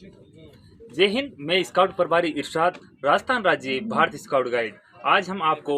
जय हिंद। मैं स्काउट प्रभारी इरशाद, राजस्थान राज्य भारतीय स्काउट गाइड। आज हम आपको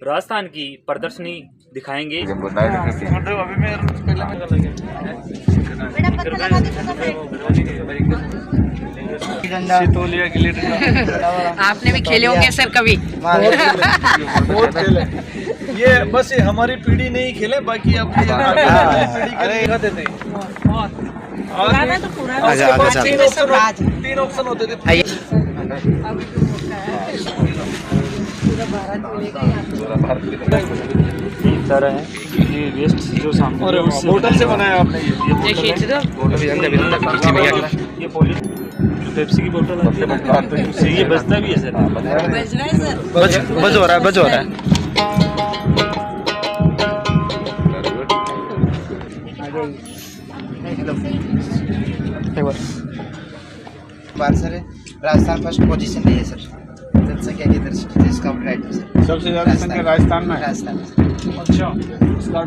राजस्थान की प्रदर्शनी दिखाएंगे। आपने भी खेले होंगे सर कभी? बहुत खेले। ये बस हमारी पीढ़ी नहीं खेले, बाकी अब पीढ़ी के लिए दिखाते थे। तीन ऑप्शन होते थे। सारा है ये वेस्ट जो सामने और होटल से बनाया आपने ये पॉली पेप्सी की बोतल है। ये बजता भी है सर। बज हो रहा है। बार सर राजस्थान फर्स्ट पोजीशन रही है सर। जनसंख्या की दृष्टि से स्काउट गाइड में सर सबसे ज्यादा संख्या राजस्थान में है। राजस्थान में। अच्छा,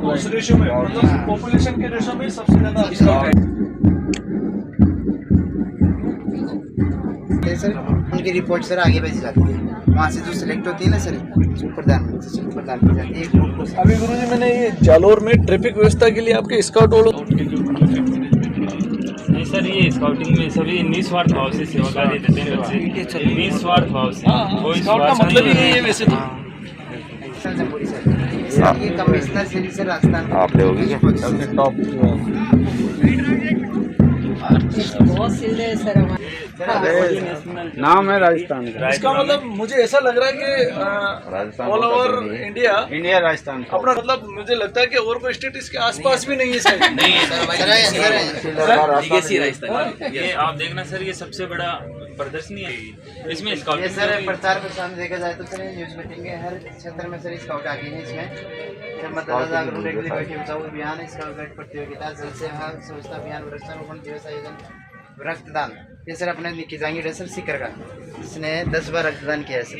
उस रेशो में मतलब पॉपुलेशन के रेशो में सबसे ज्यादा स्काउट है सर। उनकी रिपोर्ट सर आगे भेजी जाती है, वहाँ से जो सिलेक्ट होती है ना सर, प्रधानमंत्री से प्रदान की जाती है एक ग्रुप को। अभी गुरुजी मैंने ये जालोर में ट्रैफिक व्यवस्था के लिए आपके स्काउट नहीं सर, ये स्काउटिंग में सभी निस्वार्थ भाव से सेवा कार्य देते हैं बच्चे, निस्वार्थ भाव से। कोई स्वार्थ मतलब ही नहीं है वैसे तो। सर ये कमिश्नर श्री सर राजस्थान आप लोगे क्या सबसे टॉप बहुत सीधे सर हमारे नाम है राजस्थान का। इसका मतलब मुझे ऐसा लग रहा है कि ऑल ओवर इंडिया राजस्थान अपना मतलब मुझे लगता है कि और कोई स्टेट इसके आसपास भी नहीं है सर। नहीं ये आप देखना सर, ये सबसे बड़ा प्रदर्शनी है। इसमें ये स्काउटिंग सर प्रचार प्रसार में देखा जाए तो सर न्यूज मीटिंग के हर क्षेत्र में सर स्काउट आगे हैं। इसमें सर मतदाता जागरूकता के लिए बैठे बचाओ अभियान, स्काउट गाइड प्रतियोगिता, जल सेवा स्वच्छता अभियान, वृक्षारोपण दिवस आयोजन, रक्तदान। ये सर अपने निकी जाएंगे सर सीकर का, इसने 10 बार रक्तदान किया है सर।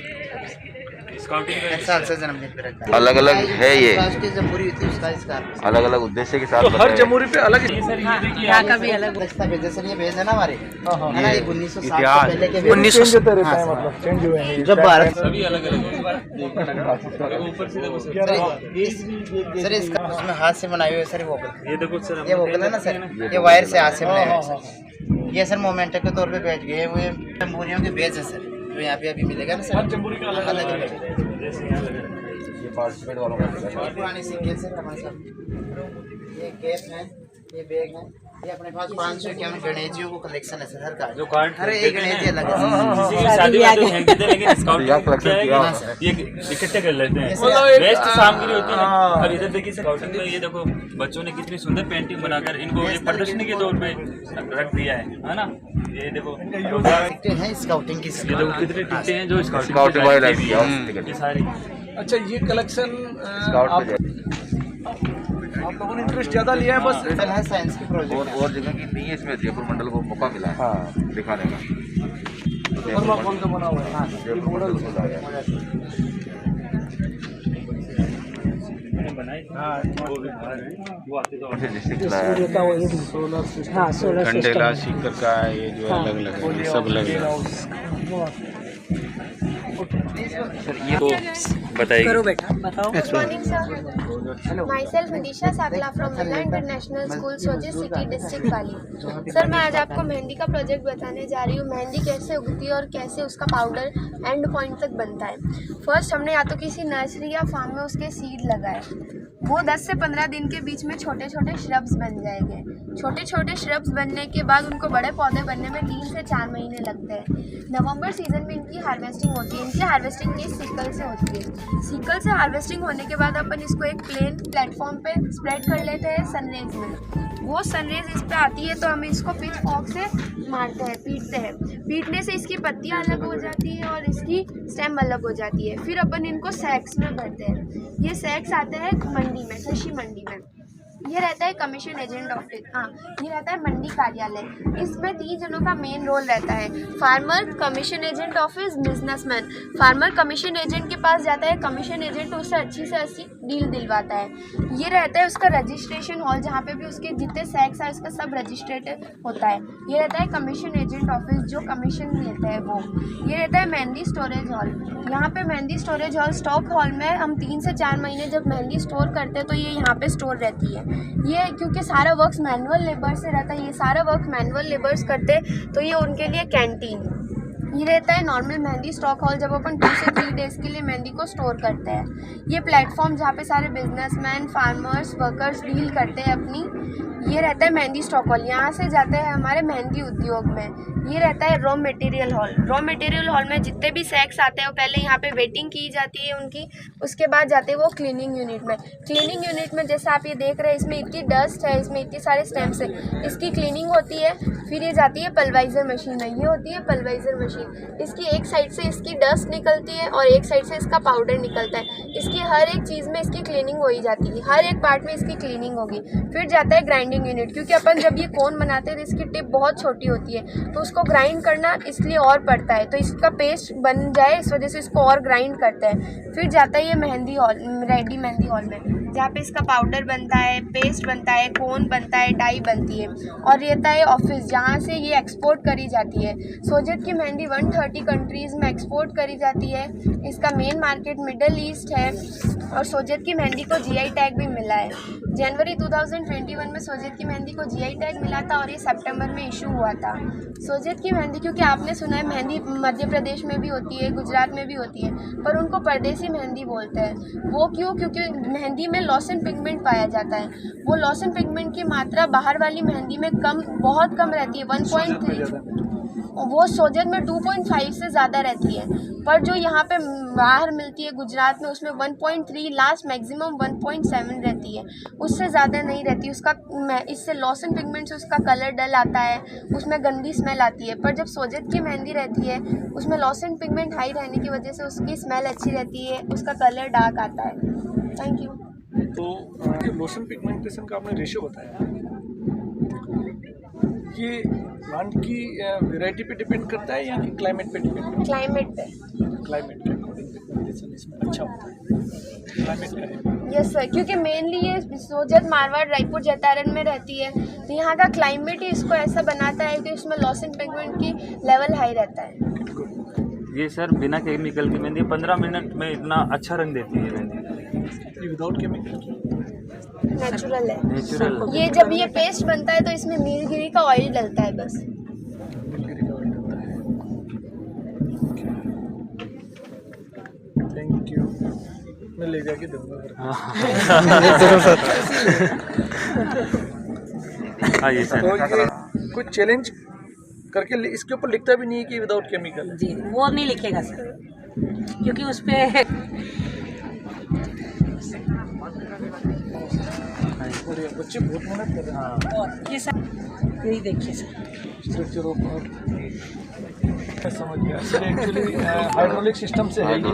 स्काउटिंग हर साल से जन्मदिन पे रक्तदान। अलग अलग है ये, राष्ट्रीय जमहूरी थी उसका इसका अलग अलग उद्देश्य के साथ तो हर जमहूरी पे अलग यहाँ का भी अलग। दस्तावेज सर ये भेज है ना हमारे, है ना, ये 1960 से इतिहास। पहले के 1900 मतलब चेंज हुए हैं जब भारत सभी अलग अलग है। ऊपर से देखो सर, सर इसका उसमें हाथ से बनाए हुए सर वोकल, ये देखो सर, ये वोकल है ना सर, ये वायर से हाथ से बनाए हुए सर। ये सर मोमेंटो के तौर पे बैठ गए हुए जमहूरियों के बेज है सर, जो यहाँ पे अभी मिलेगा ना सर। हर जमहूरी का अलग अलग अलग अलग ये पार्टिसिपेट वालों का ये पुराने सिक्के सर हमारे साथ, ये कैप है, ये बैग है, ये अपने पास 551 गणेशियों को कलेक्शन है सर। हर कार्ड जो कार्ड हर एक गणेश अलग है किसी की शादी में तो फेंक देते हैं, लेकिन स्काउटिंग क्या है कि ये इकट्ठे कर लेते हैं। वेस्ट सामग्री होती है ना। और इधर देखिए स्काउटिंग में ये देखो बच्चों ने कितनी सुंदर पेंटिंग बनाकर इनको एक प्रदर्शनी के तौर पे रख दिया है ना। ये देखो है स्काउटिंग की ये देखो कितने टिकटे हैं जो स्काउट वाले ये सारी। अच्छा, ये कलेक्शन आप लोगों ने इंटरेस्ट ज्यादा लिया है बस है साइंस की प्रोजेक्ट और जगह की नहीं है, इसमें जयपुर मंडल को मौका मिला है दिखाने का। थर्माकोल का बना हुआ है। हाँ, ये मॉडल कंडेला सीकर का ये जो अलग अलग है, सब अलग है। ये तो बताइए। करो बेटा, बताओ। Myself Nisha Sakla from Mila International School, सोजे सिटी डिस्ट्रिक्ट वाली। सर मैं आज आपको मेहंदी का प्रोजेक्ट बताने जा रही हूँ। मेहंदी कैसे उगती है और कैसे उसका पाउडर एंड पॉइंट तक बनता है। फर्स्ट हमने या तो किसी नर्सरी या फार्म में उसके सीड लगाए, वो 10 से 15 दिन के बीच में छोटे छोटे श्रब्स बन जाएंगे। छोटे छोटे श्रब्स बनने के बाद उनको बड़े पौधे बनने में 3 से 4 महीने लगते हैं। नवंबर सीजन में इनकी हार्वेस्टिंग होती है। इनकी हार्वेस्टिंग की सिकल से होती है। सिकल से हार्वेस्टिंग होने के बाद अपन इसको एक प्लेन प्लेटफॉर्म पे स्प्रेड कर लेते हैं सनरेज में। वो सनरेज इस पे आती है तो हम इसको पिच फॉर्क से मारते हैं, पीटते हैं। पीटने से इसकी पत्तियाँ अलग हो जाती हैं और इसकी स्टेम अलग हो जाती है। फिर अपन इनको सैक्स में भरते हैं। ये सैक्स आते हैं मंडी में, कृषि मंडी में। ये रहता है कमीशन एजेंट ऑफिस, ये रहता है मंडी कार्यालय। इसमें 3 जनों का मेन रोल रहता है। Farmer, commission agent office, businessman. Farmer commission agent के पास जाता है, कमीशन एजेंट उससे अच्छी से अच्छी डील दिलवाता है। ये रहता है उसका रजिस्ट्रेशन हॉल, जहाँ पे भी उसके जितने सैक्स है उसका सब रजिस्ट्रेटेड होता है। ये रहता है कमीशन एजेंट ऑफिस, जो कमीशन लेता है वो। ये रहता है मेहंदी स्टोरेज हॉल। यहाँ पे mehndi storage hall stock hall में हम 3 से 4 महीने जब मेहंदी स्टोर करते हैं तो ये यहाँ पे स्टोर रहती है। ये क्योंकि सारा वर्क मैनुअल लेबर से रहता है, ये सारा वर्क मैनुअल लेबर्स करते हैं, तो ये उनके लिए कैंटीन। ये रहता है नॉर्मल मेहंदी स्टॉक हॉल, जब अपन 2 से 3 डेज़ के लिए मेहंदी को स्टोर करते हैं। ये प्लेटफॉर्म जहाँ पे सारे बिजनेसमैन, फार्मर्स, वर्कर्स डील करते हैं अपनी। ये रहता है मेहंदी स्टॉक हॉल, यहाँ से जाते हैं हमारे मेहंदी उद्योग में। ये रहता है raw material hall. Raw material hall में जितने भी सैक्स आते हैं वो पहले यहाँ पे वेटिंग की जाती है उनकी, उसके बाद जाते हैं वो क्लीनिंग यूनिट में। क्लीनिंग यूनिट में जैसे आप ये देख रहे हैं, इसमें इतनी डस्ट है, इसमें इतने सारे स्टेम्प्स है, इसकी क्लीनिंग होती है। फिर ये जाती है पल्वाइज़र मशीन में, ये होती है पल्वाइज़र मशीन। इसकी एक साइड से इसकी डस्ट निकलती है और एक साइड से इसका पाउडर निकलता है। इसकी हर एक चीज़ में इसकी क्लीनिंग हो ही जाती है, हर एक पार्ट में इसकी क्लीनिंग होगी। फिर जाता है ग्राइंडिंग यूनिट, क्योंकि अपन जब ये कोन बनाते हैं तो इसकी टिप बहुत छोटी होती है, तो उसको ग्राइंड करना इसलिए और पड़ता है, तो इसका पेस्ट बन जाए इस वजह से इसको और ग्राइंड करते हैं। फिर जाता है ये mehndi hall, ready mehndi hall में, जहाँ पे इसका पाउडर बनता है, पेस्ट बनता है, कोन बनता है, डाई बनती है। और रहता है ऑफिस, जहाँ से ये एक्सपोर्ट करी जाती है। सोजत की मेहंदी 130 कंट्रीज़ में एक्सपोर्ट करी जाती है। इसका मेन मार्केट मिडल ईस्ट है और सोजत की मेहंदी को जीआई टैग भी मिला है। जनवरी 2021 में सोजत की मेहंदी को जीआई टैग मिला था और ये सितंबर में इशू हुआ था। सोजत की मेहंदी, क्योंकि आपने सुना है मेहंदी मध्य प्रदेश में भी होती है, गुजरात में भी होती है, पर उनको परदेसी मेहंदी बोलते हैं। वो क्यों? क्योंकि मेहंदी में लॉस एंड पिगमेंट पाया जाता है। वो लॉस एंड पिगमेंट की मात्रा बाहर वाली मेहंदी में बहुत कम रहती है, 1.3। वो सोजत में 2.5 से ज़्यादा रहती है, पर जो यहाँ पे बाहर मिलती है गुजरात में उसमें 1.3, लास्ट मैक्सिमम 1.7 रहती है, उससे ज़्यादा नहीं रहती। उसका इससे लॉस एंड पिगमेंट से उसका कलर डल आता है, उसमें गंदी स्मेल आती है। पर जब सोजत की मेहंदी रहती है उसमें लॉस एंड पिगमेंट हाई रहने की वजह से उसकी स्मेल अच्छी रहती है, उसका कलर डार्क आता है। Thank you. तो लोशन पिगमेंटेशन का आपने रेशियो बताया, ये प्लांट की वैरायटी पे डिपेंड करता है या कि क्लाइमेट पे डिपेंड करता है? क्लाइमेट पे। क्लाइमेट के अकॉर्डिंग पिगमेंटेशन इसमें अच्छा होता है, क्लाइमेट का है। यस सर, क्योंकि मेनली ये सोजत, मारवाड़, रायपुर, जैतारन में रहती है, तो यहाँ का क्लाइमेट ही इसको ऐसा बनाता है कि उसमें लॉस एंड पिगमेंट की लेवल हाई रहता है। ये सर बिना केमिकल की मेहंदी 15 मिनट में इतना अच्छा रंग देती है मेहंदी। विदाउट केमिकल नेचुरल है। नेचुरल। ये जब ये पेस्ट बनता है तो इसमें नीलगिरी का ऑयल डलता है बस। Thank you. मैं ले जाके दूंगा। हाँ ये सर। तो ये कुछ चैलेंज करके इसके ऊपर लिखता भी नहीं है कि विदाउट केमिकल। जी, वो नहीं लिखेगा सर, क्योंकि उस पे बच्चे बहुत मेहनत कर रहे हैं। और ये सर, यही देखिए सर, स्ट्रक्चर ऑफ समझ गया सर। एक्चुअली हाइड्रोलिक सिस्टम से है तो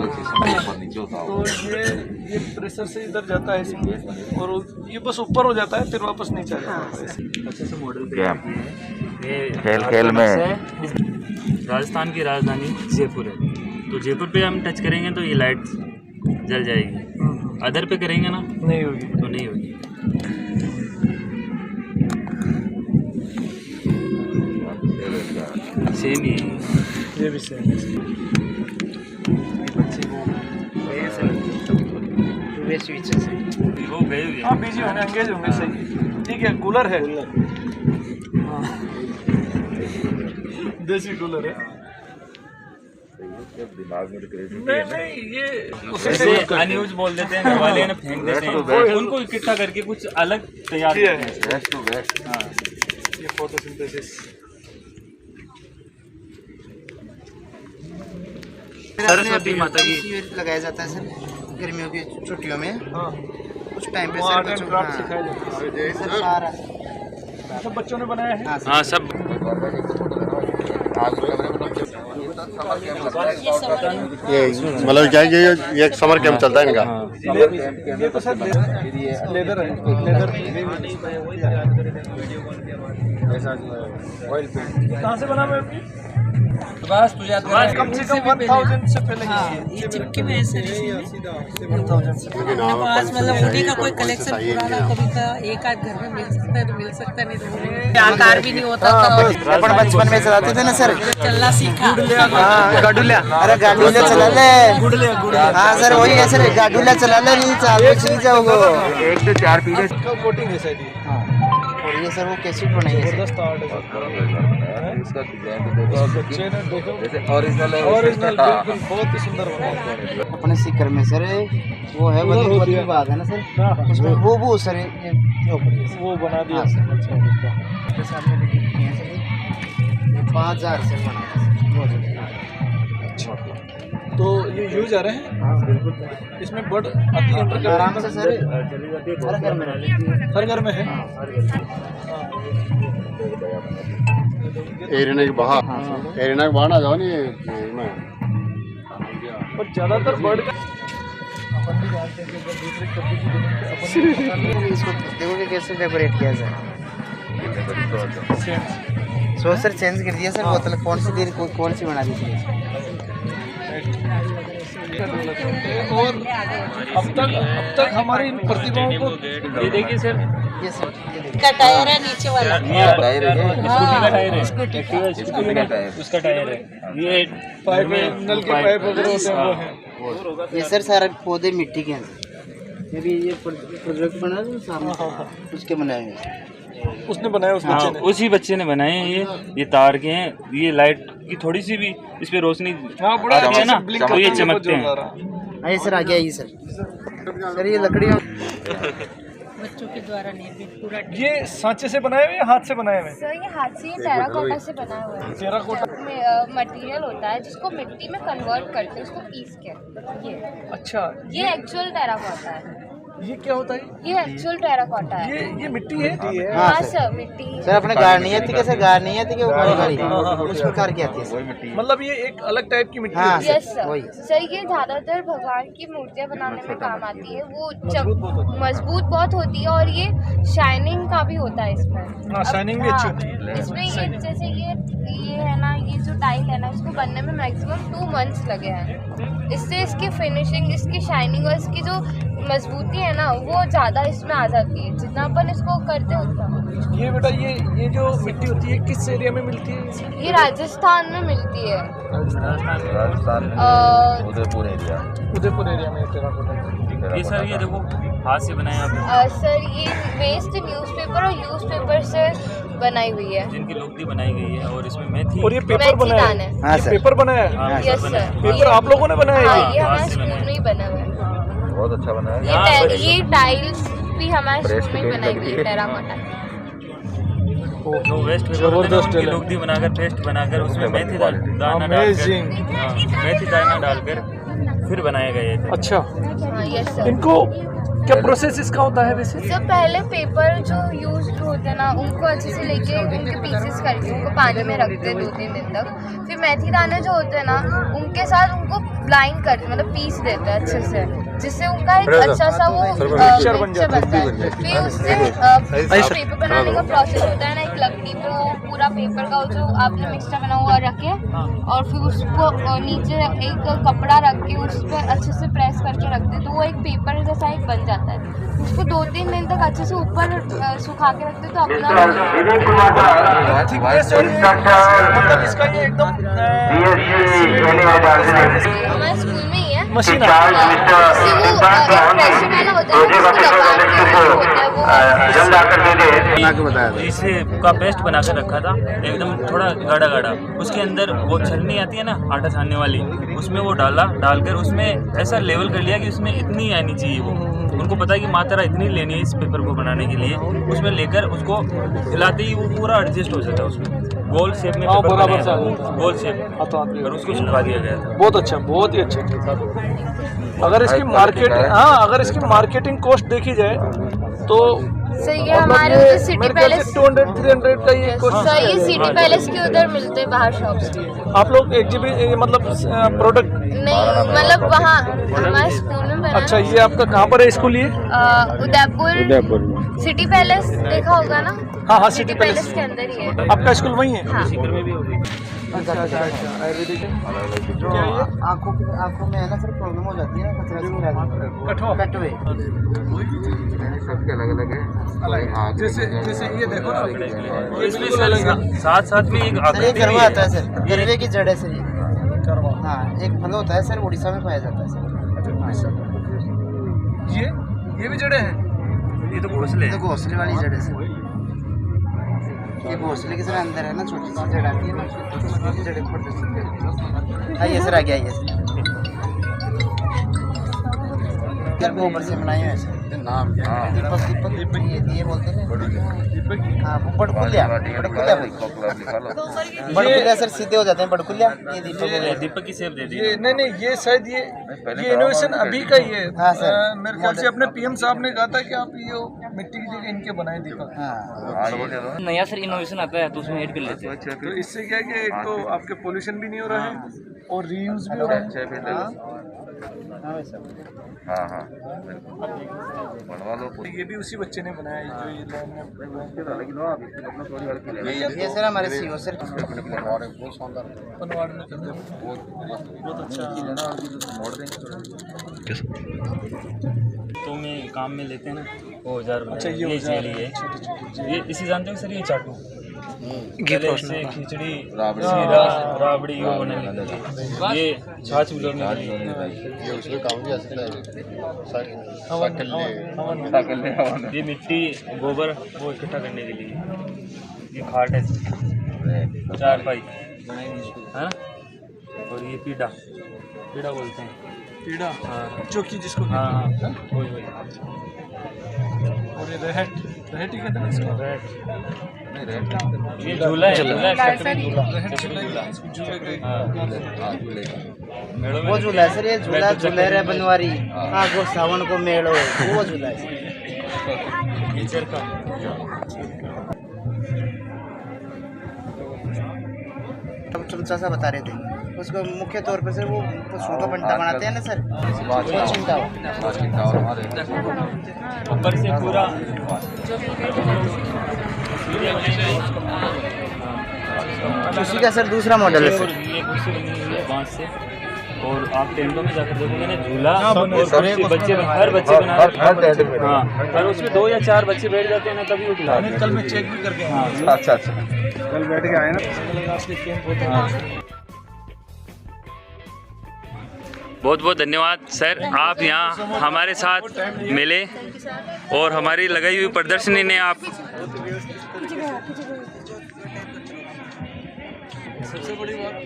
ये प्रेशर से इधर जाता है इसलिए, और ये बस ऊपर हो जाता है फिर वापस नीचे आ जाता है। अच्छे से मॉडल ये खेल खेल में राजस्थान की राजधानी जयपुर है, तो जयपुर पे हम टच करेंगे तो ये लाइट जल जाएगी। अदर पे करेंगे ना नहीं होगी तो नहीं होगी। सेम ही ये भी सेम है। बच्चे को वो गए हुए हाँ बिजी होंगे, एंगेज होंगे। सही, ठीक है। कूलर है, हाँ देसी कूलर है। दिमाग में नहीं ये जैसे अनयूज बोल देते हैं, घर वाले ना फेंक देते हैं, उनको इकट्ठा करके कुछ अलग तैयार करते हैं। Best to best. हाँ ये फोटोसिंथेसिस सरस्वती माता की शिविर लगाया जाता है सर गर्मियों की छुट्टियों में। हाँ, उस टाइम पे वो सर आर्ट एंड बच्चों क्राफ्ट हाँ, सिखाया जाता है। सर सारा सब बच्चों ने बनाया है। हाँ सब ये मतलब क्या है ये एक समर कैंप चलता है इनका। ये तो सर लेदर है, लेदर कहाँ से बना हुआ है? बस तुझे कम से कम 1000 से पहले ये चिपके हुए हैं सर इसमें 1000 से अपने पास मतलब उन्हीं का कोई कलेक्शन पुराना कभी का एक आध घर में मिल सकता है तो मिल सकता नहीं तो आकार भी नहीं होता था। अपन बचपन में चलाते थे ना सर, चलना सीखा। गाडुल्या, अरे गाडुल्या चला ले। हाँ सर वही है सर, गाडुल्या चला ले, नहीं चालू सीख जाओगे। 1 से 4 पीढ़ी कोटिंग है शायद ये। और ये सर वो कैसे बनाई है सर? जबरदस्त आर्ट है इसका डिजाइन तो बच्चे ने देखो जैसे ओरिजिनल है, ओरिजिनल बिल्कुल बहुत ही सुंदर बना है। अपने सीकर में सर वो है वही बात है ना सर, उसमें वो सर वो बना दिया। हाँ सर, सामने देखिए हैं सर, 5000 से बना। अच्छा, तो ये यूज आ रहे हैं इसमें बर्ड आती है आराम से सर, हर घर में हर घर में है। एरिना के बाहर ना जाओ नहीं मैं पर ज्यादातर बर्ड का अपन भी जानते हैं कि अगर दूसरे कभी की जमीन पे अपन इसको देखो कि कैसे डेकोरेट किया सर। सो सर चेंज कर दिया सर, बोतल कौन सी देर कौन सी बना दी थी? और अब तक हमारी इन प्रतिभाओं को ये देखिए सर, ये सर ये देखिए। का टायर है नीचे वाला। टायर है, स्कूटी का टायर है, स्कूटी का उसका टायर है। ये पाइप नल के पाइप वगैरह होते हैं वो है। ये सर सारे पौधे मिट्टी के हैं सर। ये भी ये प्रोजेक्ट बना है सामने उसके बनाए हुए उसने बनाया उस बच्चे ने। उसी बच्चे ने बनाए हैं ये तार के हैं। ये लाइट की थोड़ी सी भी इस पे रोशनी बड़ा आती है ना ब्लिंक तो ये करते हुए चमकते जो आ हैं। रहा है। ये सर आ गया ये सर ये लकड़ियाँ बच्चों के द्वारा नहीं भी पूरा ये सांचे से बनाए हुए या हाथ से बनाए हुए? सर ये हाथ से टेराकोटा से बना हुआ है। टेराकोटा मटेरियल होता है जिसको मिट्टी में कन्वर्ट करते हैं, उसको पीस के। अच्छा, ये एक्चुअल टेराकोटा है। ये क्या होता है? ये एक्चुअल टेराकोटा है। ये मिट्टी है। हाँ सर, मिट्टी है। सर अपने गाड़नी आती है, गाड़नी आती है वो बड़ी गाड़ी उस प्रकार की आती है सर। मतलब ये एक अलग टाइप की मिट्टी हाँ है। यस सर, वही। सर ये ज्यादातर भगवान की मूर्तियाँ बनाने में काम आती है। वो मजबूत बहुत होती है और ये शाइनिंग का भी होता है इसमें। हाँ, शाइनिंग भी अच्छी होती है। इसमें ये जैसे ये है ना, ये जो टाइल है ना, इसको बनने में मैक्सिमम 2 मंथ्स लगे हैं। इससे इसकी फिनिशिंग, इसकी शाइनिंग और इसकी जो मजबूती है ना वो ज़्यादा इसमें आ जाती है। जितना अपन इसको करते हैं उतना। ये बेटा ये जो मिट्टी होती है किस एरिया में मिलती है? ये राजस्थान में मिलती है। राजस्थान उदयपुर एरिया, उदयपुर एरिया में टेराकोटा। ये सर ये देखो हाथ से बनाया आपने। सर ये वेस्ट न्यूज़पेपर और न्यूज़पेपर से बनाई हुई है। जिनकी लुगदी बनाई गई है और इसमें मेथी और ये पेपर बनाया है? हाँ ये सर। पेपर बनाया है? हाँ, यस सर सर। पेपर आप लोगों ने बनाया हाँ, है? ये हमारे स्कूल में ही बना हुआ है। बहुत अच्छा बना है। ये टाइल्स भी हमारे स्कूल में ही बनाई हुई है, टेराकोटा। जो वेस्ट पेपर जबरदस्त उनकी है। लुगदी बनाकर पेस्ट बनाकर उसमें मेथी दाना डालकर, Amazing। हाँ, मेथी दाना डालकर फिर बनाया गया है। अच्छा, हाँ यस सर। इनको क्या प्रोसेस इसका होता है वैसे? सब पहले पेपर जो यूज होते हैं ना उनको अच्छे से लेके उनके पीसेस करके उनको पानी में रखते हैं 2-3 दिन तक। फिर मेथी दाने जो होते हैं ना उनके साथ उनको ब्लाइंड करते मतलब पीस देते हैं अच्छे से, जिससे उनका एक अच्छा सा वो मिक्सचर बनता है। फिर उससे पेपर बनाने का प्रोसेस होता है ना, एक लकड़ी पे वो पूरा पेपर का जो आपने मिक्सचर बना हुआ रखे और फिर उसको नीचे एक कपड़ा रख के उस पर अच्छे से प्रेस करके रखते हैं तो वो एक पेपर जैसा एक बन जाता है। उसको 2-3 दिन तक अच्छे से ऊपर सुखा के रखते तो अपना मतलब इसका ये एकदम हमारे स्कूल में ही है मशीन बना के बताया था। इसे का पेस्ट बनाकर रखा था एकदम थोड़ा गाढ़ा गाढ़ा। उसके अंदर वो छलनी आती है ना आटा छानने वाली, उसमें वो डालकर उसमें ऐसा लेवल कर लिया कि उसमें इतनी आनी चाहिए। वो उनको पता है कि मात्रा इतनी लेनी है इस पेपर को बनाने के लिए। उसमें लेकर उसको हिलाते ही वो पूरा एडजस्ट हो जाता है। उसमें गोल शेप में पेपर बराबर सा गोल शेप और उसको सुखा दिया गया था। बहुत अच्छा, बहुत ही अच्छा। अगर इसकी मार्केट अगर इसकी मार्केटिंग कॉस्ट देखी जाए तो सर ये हमारे उधर सिटी पैलेस 200-300 का ये कॉस्ट। सर ये सिटी पैलेस के उधर मिलते हैं बाहर शॉप्स। आप लोग एग्जीबिशन मतलब प्रोडक्ट नहीं मतलब वहाँ हमारे स्कूल में बना। अच्छा, ये आपका कहाँ पर है स्कूल? ये उदयपुर उदयपुर में। सिटी पैलेस देखा होगा ना? हाँ सिटी पैलेस के अंदर ही है। आपका स्कूल वही है? हाँ। अच्छा आयुर्वेदिक जो आँखों में है ना सर प्रॉब्लम हो जाती है ना, कचरा कटवे सबके अलग अलग है। जैसे ये देखो ना, इसमें साथ साथ में एक सर ये आकृति भी करवा है। आता है सर, गरवे की जड़ है सर ये। हाँ एक फल होता है सर, उड़ीसा में पाया जाता है सर। ये भी जड़े हैं? ये तो घोंसले ये तो घोंसले वाली जड़ है सर, ये घोंसले के सर अंदर है ना, छोटी सी जड़ आती है ना, उसकी जड़ें प्रदर्शित करती है। आइए सर आगे आइए सर, यार गोबर से बनाए हुए सर। नाम दीपक ये बोलते हैं हाँ, वो बड़कुलिया बड़कुलिया सर, सीधे हो जाते हैं बड़कुलिया। ये दीपक की सेब दे दी। ये नहीं ये शायद ये इनोवेशन अभी का ही है। हाँ सर। मेरे ख्याल से अपने पीएम साहब ने कहा था कि आप ये मिट्टी की जगह इनके बनाए दीपक। हाँ नया सर इनोवेशन आता है तो उसमें ऐड कर लेते हैं। तो इससे क्या है कि एक तो आपके पोल्यूशन भी नहीं हो रहा है और रीयूज भी हो रहा है। हाँ हाँ बनवा लो। ये भी उसी बच्चे ने बनाया है जो ये लैब में। ये सर हमारे सीओ सर पनवाड़ में करते हैं। बहुत अच्छा। तो में काम में लेते हैं ना वो औजार अच्छा, ये ये औजार। जेली है। ये इसी जानते हो सर, ये चाटू पहले इससे खिचड़ी राबड़ी। सीरा राबड़ी वो बनाने के लिए, ये छाछ बुलाने के लिए, ये उसमें काम भी आ सकता है। ये मिट्टी गोबर वो इकट्ठा करने के लिए, ये खाट है चार पाई है ना, और ये पीड़ा बोलते हैं। पीड़ा हाँ चौकी जिसको हाँ हाँ वही और ये रहट ही कहते हैं इसको। ये झूला है, झूला है, चक्री झूला। मेड़ों में वो झूला है सर, ये झूला झूलेर है बनवारी। हाँ वो सावन को मेड़ो वो झूला है सर। टीचर का हम चमचा सा बता रहे थे उसको, मुख्य तौर पर सर वो पशुओं का बंटा बनाते हैं ना सर, वो चिंता हो। ऊपर से पूरा उसी का सर दूसरा मॉडल है सर। ये कुर्सी बनी हुई है बांस से, और आप टेंटों में जाकर देखोगे ना झूला और कुर्सी बच्चे हर बच्चे बना रहे हैं। हाँ और उसमें 2 या 4 बच्चे बैठ जाते हैं ना, तभी वो खिलाते हैं। कल मैं चेक भी करके आया। हाँ अच्छा कल बैठ के आए ना, कैंप होता है। बहुत बहुत धन्यवाद सर, आप यहाँ हमारे साथ मिले और हमारी लगाई हुई प्रदर्शनी ने आप सबसे बड़ी बात तो